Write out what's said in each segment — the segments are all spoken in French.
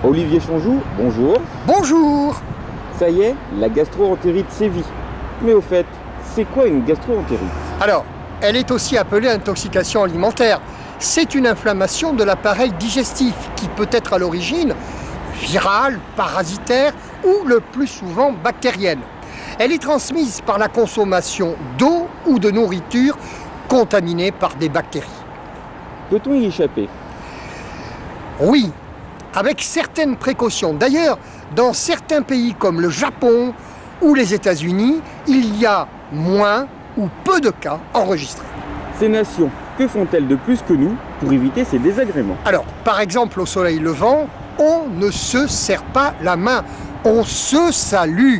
Olivier Chanjou, bonjour. Bonjour. Ça y est, la gastro-entérite sévit. Mais au fait, c'est quoi une gastro-entérite? Alors, elle est aussi appelée intoxication alimentaire. C'est une inflammation de l'appareil digestif qui peut être à l'origine virale, parasitaire ou le plus souvent bactérienne. Elle est transmise par la consommation d'eau ou de nourriture contaminée par des bactéries. Peut-on y échapper? Oui, avec certaines précautions. D'ailleurs, dans certains pays comme le Japon ou les États-Unis, il y a moins ou peu de cas enregistrés. Ces nations, que font-elles de plus que nous pour éviter ces désagréments? Alors, par exemple, au soleil levant, on ne se serre pas la main, on se salue.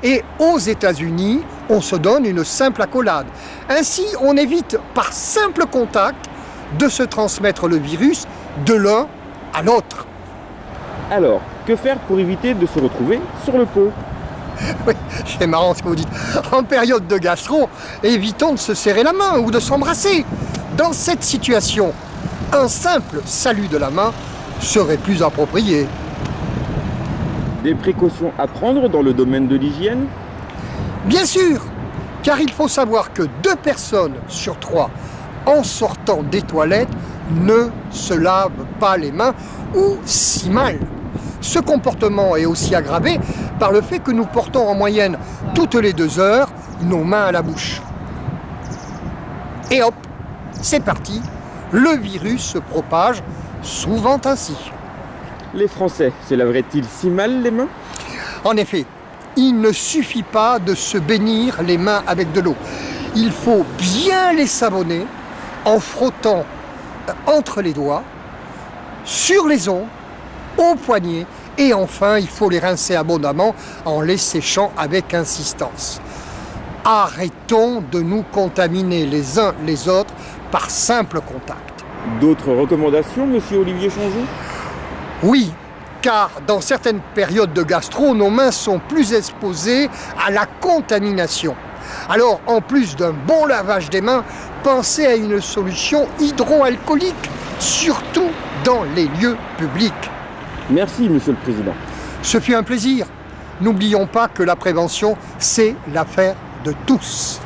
Et aux États-Unis, on se donne une simple accolade. Ainsi, on évite par simple contact de se transmettre le virus de l'un à l'autre. Alors, que faire pour éviter de se retrouver sur le pot? Oui, c'est marrant ce que vous dites. En période de gastro, évitons de se serrer la main ou de s'embrasser. Dans cette situation, un simple salut de la main serait plus approprié. Des précautions à prendre dans le domaine de l'hygiène? Bien sûr, car il faut savoir que 2 personnes sur 3, en sortant des toilettes, ne se lavent pas les mains ou si mal. Ce comportement est aussi aggravé par le fait que nous portons en moyenne toutes les 2 heures nos mains à la bouche. Et hop, c'est parti, le virus se propage souvent ainsi. Les Français se laveraient-ils si mal les mains? En effet, il ne suffit pas de se bénir les mains avec de l'eau. Il faut bien les savonner en frottant entre les doigts, sur les ongles, au poignet, et enfin, il faut les rincer abondamment en les séchant avec insistance. Arrêtons de nous contaminer les uns les autres par simple contact. D'autres recommandations, monsieur Olivier Chanjou? Oui, car dans certaines périodes de gastro, nos mains sont plus exposées à la contamination. Alors, en plus d'un bon lavage des mains, pensez à une solution hydroalcoolique, surtout dans les lieux publics. Merci, monsieur le président. Ce fut un plaisir. N'oublions pas que la prévention, c'est l'affaire de tous.